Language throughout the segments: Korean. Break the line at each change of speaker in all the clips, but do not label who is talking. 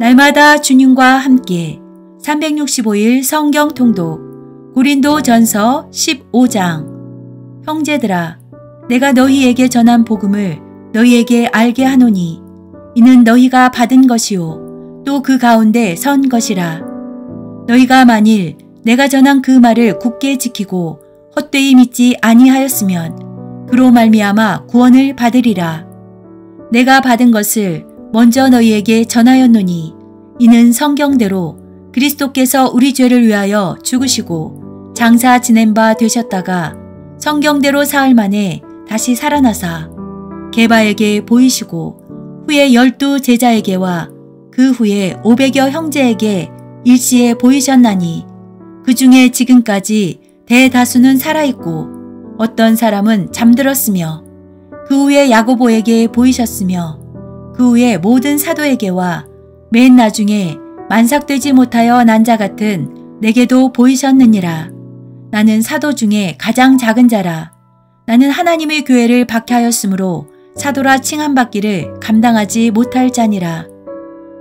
날마다 주님과 함께 365일 성경 통독 고린도전서 15장. 형제들아, 내가 너희에게 전한 복음을 너희에게 알게 하노니 이는 너희가 받은 것이요 또 그 가운데 선 것이라. 너희가 만일 내가 전한 그 말을 굳게 지키고 헛되이 믿지 아니하였으면 그로 말미암아 구원을 받으리라. 내가 받은 것을 먼저 너희에게 전하였노니 이는 성경대로 그리스도께서 우리 죄를 위하여 죽으시고 장사 지낸 바 되셨다가 성경대로 사흘 만에 다시 살아나사 게바에게 보이시고 후에 12 제자에게와 그 후에 500여 형제에게 일시에 보이셨나니 그 중에 지금까지 대다수는 살아있고 어떤 사람은 잠들었으며 그 후에 야고보에게 보이셨으며 그 후에 모든 사도에게와 맨 나중에 만삭되지 못하여 난 자 같은 내게도 보이셨느니라. 나는 사도 중에 가장 작은 자라. 나는 하나님의 교회를 박해하였으므로 사도라 칭함받기를 감당하지 못할 자니라.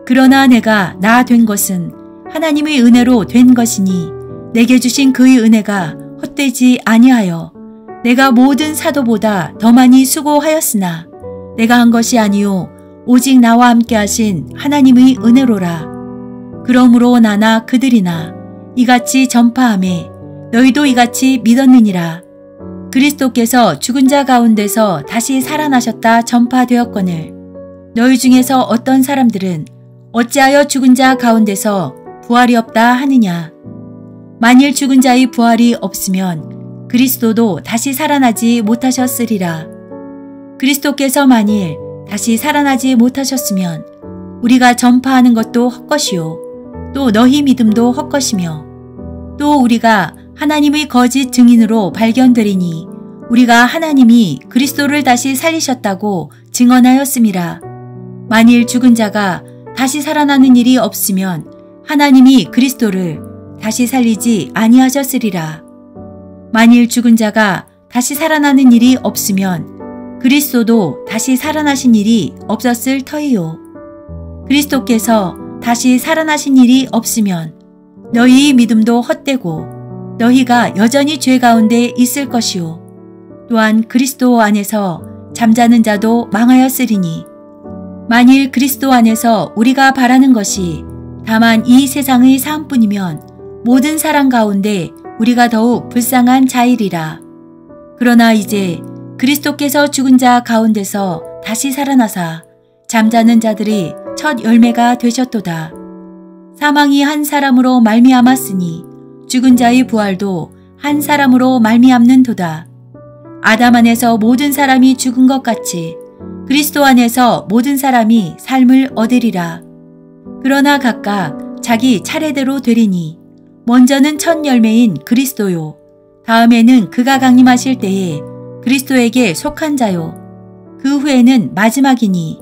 그러나 내가 나 된 것은 하나님의 은혜로 된 것이니 내게 주신 그의 은혜가 헛되지 아니하여 내가 모든 사도보다 더 많이 수고하였으나 내가 한 것이 아니요 오직 나와 함께 하신 하나님의 은혜로라. 그러므로 나나 그들이나 이같이 전파하매 너희도 이같이 믿었느니라. 그리스도께서 죽은 자 가운데서 다시 살아나셨다 전파되었거늘 너희 중에서 어떤 사람들은 어찌하여 죽은 자 가운데서 부활이 없다 하느냐. 만일 죽은 자의 부활이 없으면 그리스도도 다시 살아나지 못하셨으리라. 그리스도께서 만일 다시 살아나지 못하셨으면 우리가 전파하는 것도 헛것이요 또 너희 믿음도 헛것이며 또 우리가 하나님의 거짓 증인으로 발견되리니 우리가 하나님이 그리스도를 다시 살리셨다고 증언하였음이라. 만일 죽은 자가 다시 살아나는 일이 없으면 하나님이 그리스도를 다시 살리지 아니하셨으리라. 만일 죽은 자가 다시 살아나는 일이 없으면 그리스도도 다시 살아나신 일이 없었을 터이요. 그리스도께서 다시 살아나신 일이 없으면 너희의 믿음도 헛되고 너희가 여전히 죄 가운데 있을 것이요. 또한 그리스도 안에서 잠자는 자도 망하였으리니 만일 그리스도 안에서 우리가 바라는 것이 다만 이 세상의 삶뿐이면 모든 사람 가운데 우리가 더욱 불쌍한 자이리라. 그러나 이제 그리스도께서 죽은 자 가운데서 다시 살아나사 잠자는 자들이 첫 열매가 되셨도다. 사망이 한 사람으로 말미암았으니 죽은 자의 부활도 한 사람으로 말미암는도다. 아담 안에서 모든 사람이 죽은 것 같이 그리스도 안에서 모든 사람이 삶을 얻으리라. 그러나 각각 자기 차례대로 되리니 먼저는 첫 열매인 그리스도요 다음에는 그가 강림하실 때에 그리스도에게 속한 자요 그 후에는 마지막이니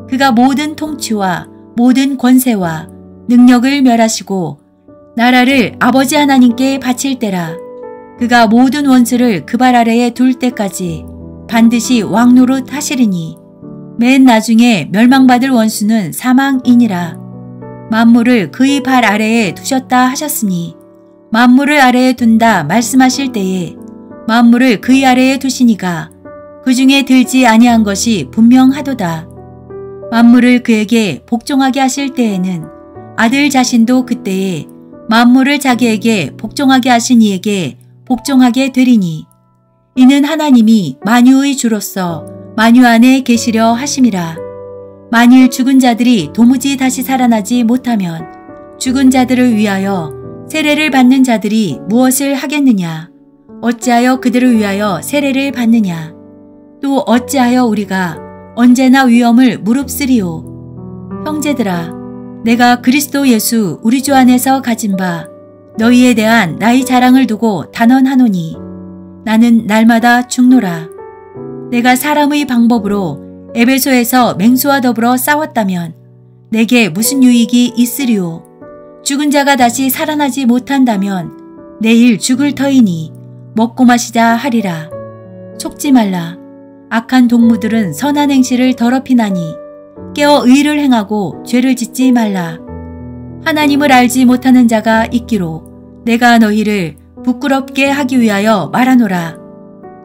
그가 모든 통치와 모든 권세와 능력을 멸하시고 나라를 아버지 하나님께 바칠 때라. 그가 모든 원수를 그 발 아래에 둘 때까지 반드시 왕노릇 하시리니 맨 나중에 멸망받을 원수는 사망이니라. 만물을 그의 발 아래에 두셨다 하셨으니 만물을 아래에 둔다 말씀하실 때에 만물을 그의 아래에 두시니가 그 중에 들지 아니한 것이 분명하도다. 만물을 그에게 복종하게 하실 때에는 아들 자신도 그때에 만물을 자기에게 복종하게 하신 이에게 복종하게 되리니 이는 하나님이 만유의 주로서 만유 안에 계시려 하심이라. 만일 죽은 자들이 도무지 다시 살아나지 못하면 죽은 자들을 위하여 세례를 받는 자들이 무엇을 하겠느냐? 어찌하여 그들을 위하여 세례를 받느냐? 또 어찌하여 우리가 언제나 위험을 무릅쓰리오? 형제들아, 내가 그리스도 예수 우리 주 안에서 가진 바 너희에 대한 나의 자랑을 두고 단언하노니 나는 날마다 죽노라. 내가 사람의 방법으로 에베소에서 맹수와 더불어 싸웠다면 내게 무슨 유익이 있으리오? 죽은 자가 다시 살아나지 못한다면 내일 죽을 터이니 먹고 마시자 하리라. 속지 말라. 악한 동무들은 선한 행실을 더럽히나니 깨어 의를 행하고 죄를 짓지 말라. 하나님을 알지 못하는 자가 있기로 내가 너희를 부끄럽게 하기 위하여 말하노라.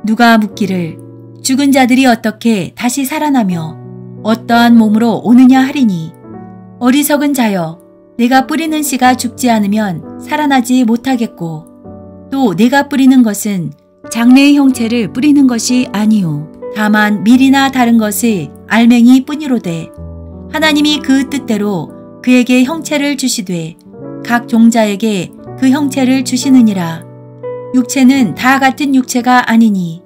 누가 묻기를 죽은 자들이 어떻게 다시 살아나며 어떠한 몸으로 오느냐 하리니, 어리석은 자여, 내가 뿌리는 씨가 죽지 않으면 살아나지 못하겠고, 또 내가 뿌리는 것은 장래의 형체를 뿌리는 것이 아니요 다만 밀이나 다른 것의 알맹이 뿐이로되, 하나님이 그 뜻대로 그에게 형체를 주시되 각 종자에게 그 형체를 주시느니라. 육체는 다 같은 육체가 아니니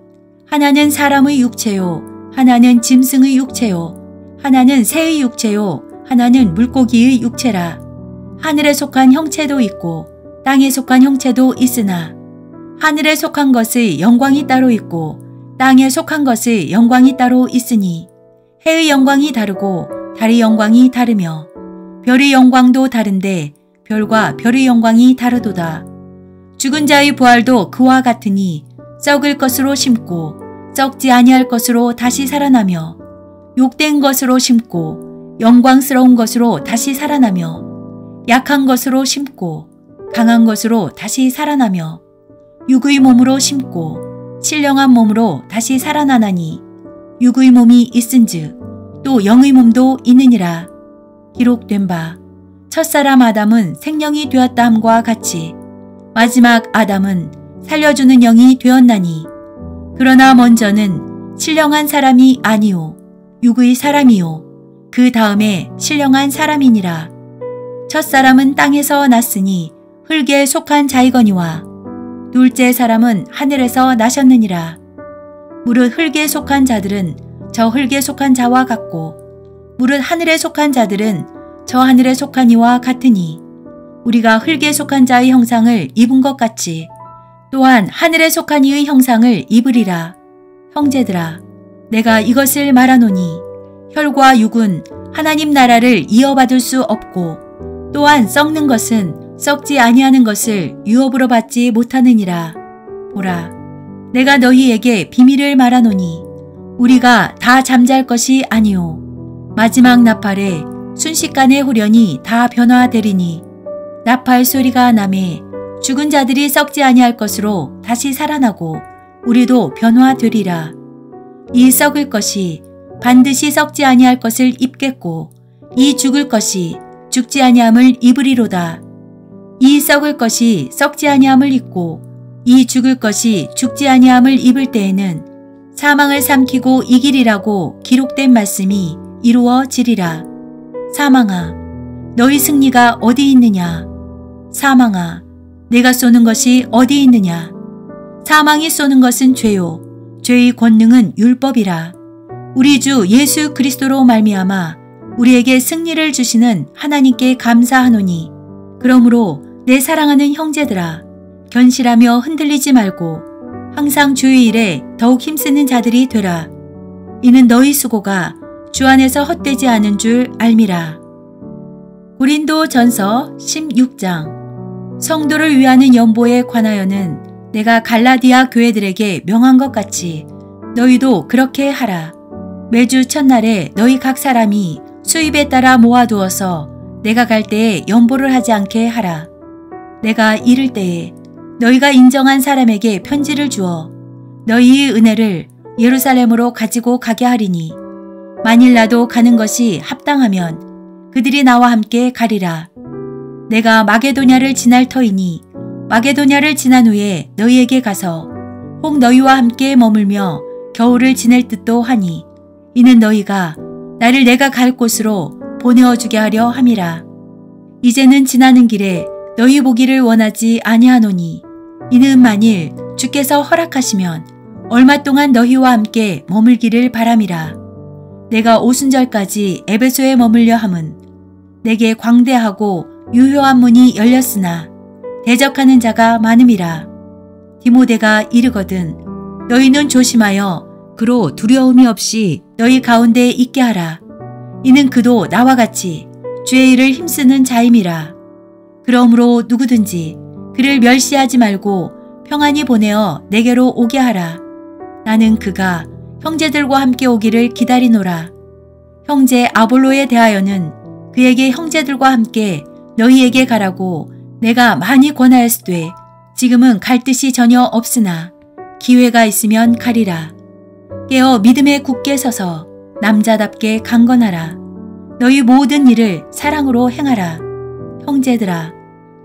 하나는 사람의 육체요, 하나는 짐승의 육체요, 하나는 새의 육체요, 하나는 물고기의 육체라. 하늘에 속한 형체도 있고 땅에 속한 형체도 있으나 하늘에 속한 것의 영광이 따로 있고 땅에 속한 것의 영광이 따로 있으니, 해의 영광이 다르고 달의 영광이 다르며 별의 영광도 다른데 별과 별의 영광이 다르도다. 죽은 자의 부활도 그와 같으니 썩을 것으로 심고 썩지 아니할 것으로 다시 살아나며, 욕된 것으로 심고 영광스러운 것으로 다시 살아나며, 약한 것으로 심고 강한 것으로 다시 살아나며, 육의 몸으로 심고 신령한 몸으로 다시 살아나나니, 육의 몸이 있은즉 또 영의 몸도 있느니라. 기록된 바 첫사람 아담은 생명이 되었다 함과 같이 마지막 아담은 살려주는 영이 되었나니, 그러나 먼저는 신령한 사람이 아니요 육의 사람이요 그 다음에 신령한 사람이니라. 첫사람은 땅에서 났으니 흙에 속한 자이거니와 둘째 사람은 하늘에서 나셨느니라. 무릇 흙에 속한 자들은 저 흙에 속한 자와 같고 무릇 하늘에 속한 자들은 저 하늘에 속한 이와 같으니, 우리가 흙에 속한 자의 형상을 입은 것 같이 또한 하늘에 속한 이의 형상을 입으리라. 형제들아, 내가 이것을 말하노니 혈과 육은 하나님 나라를 이어받을 수 없고 또한 썩는 것은 썩지 아니하는 것을 유업으로 받지 못하느니라. 보라, 내가 너희에게 비밀을 말하노니 우리가 다 잠잘 것이 아니요 마지막 나팔에 순식간에 후련히 다 변화되리니, 나팔 소리가 나매 죽은 자들이 썩지 아니할 것으로 다시 살아나고 우리도 변화되리라. 이 썩을 것이 반드시 썩지 아니할 것을 입겠고 이 죽을 것이 죽지 아니함을 입으리로다. 이 썩을 것이 썩지 아니함을 입고 이 죽을 것이 죽지 아니함을 입을 때에는 사망을 삼키고 이기리라고 기록된 말씀이 이루어지리라. 사망아, 너희 승리가 어디 있느냐? 사망아, 내가 쏘는 것이 어디 있느냐? 사망이 쏘는 것은 죄요, 죄의 권능은 율법이라. 우리 주 예수 그리스도로 말미암아 우리에게 승리를 주시는 하나님께 감사하노니, 그러므로 내 사랑하는 형제들아, 견실하며 흔들리지 말고 항상 주의 일에 더욱 힘쓰는 자들이 되라. 이는 너희 수고가 주 안에서 헛되지 않은 줄 알미라. 고린도 전서 16장. 성도를 위하는 연보에 관하여는 내가 갈라디아 교회들에게 명한 것 같이 너희도 그렇게 하라. 매주 첫날에 너희 각 사람이 수입에 따라 모아두어서 내가 갈 때에 연보를 하지 않게 하라. 내가 이를 때에 너희가 인정한 사람에게 편지를 주어 너희의 은혜를 예루살렘으로 가지고 가게 하리니, 만일 나도 가는 것이 합당하면 그들이 나와 함께 가리라. 내가 마게도냐를 지날 터이니 마게도냐를 지난 후에 너희에게 가서 혹 너희와 함께 머물며 겨울을 지낼 듯도 하니, 이는 너희가 나를 내가 갈 곳으로 보내어 주게 하려 함이라. 이제는 지나는 길에 너희 보기를 원하지 아니하노니, 이는 만일 주께서 허락하시면 얼마 동안 너희와 함께 머물기를 바람이라. 내가 오순절까지 에베소에 머물려 함은 내게 광대하고 유효한 문이 열렸으나 대적하는 자가 많음이라. 디모데가 이르거든 너희는 조심하여 그로 두려움이 없이 너희 가운데 있게 하라. 이는 그도 나와 같이 주의 일을 힘쓰는 자임이라. 그러므로 누구든지 그를 멸시하지 말고 평안히 보내어 내게로 오게 하라. 나는 그가 형제들과 함께 오기를 기다리노라. 형제 아볼로에 대하여는 그에게 형제들과 함께 너희에게 가라고 내가 많이 권하였으되 지금은 갈 뜻이 전혀 없으나 기회가 있으면 가리라. 깨어 믿음에 굳게 서서 남자답게 강건하라. 너희 모든 일을 사랑으로 행하라. 형제들아,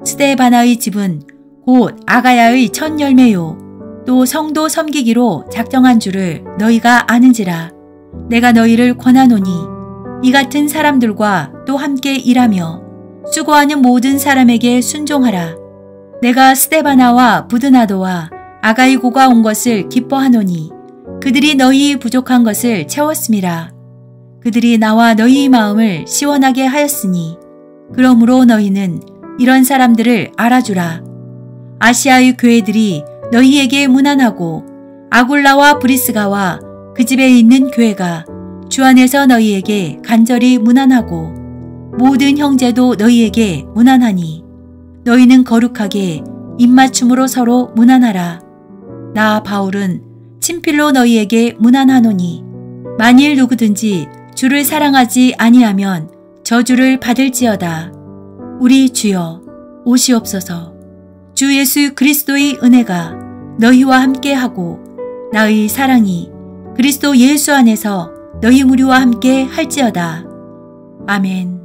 스데바나의 집은 곧 아가야의 첫 열매요. 또 성도 섬기기로 작정한 줄을 너희가 아는지라. 내가 너희를 권하노니 이 같은 사람들과 또 함께 일하며 수고하는 모든 사람에게 순종하라. 내가 스데바나와 부드나도와 아가이고가 온 것을 기뻐하노니 그들이 너희 부족한 것을 채웠음이라. 그들이 나와 너희 마음을 시원하게 하였으니 그러므로 너희는 이런 사람들을 알아주라. 아시아의 교회들이 너희에게 문안하고 아굴라와 브리스가와 그 집에 있는 교회가 주 안에서 너희에게 간절히 문안하고 모든 형제도 너희에게 문안하니 너희는 거룩하게 입맞춤으로 서로 문안하라. 나 바울은 친필로 너희에게 문안하노니 만일 누구든지 주를 사랑하지 아니하면 저주를 받을지어다. 우리 주여 오시옵소서. 주 예수 그리스도의 은혜가 너희와 함께하고 나의 사랑이 그리스도 예수 안에서 너희 무리와 함께 할지어다. 아멘.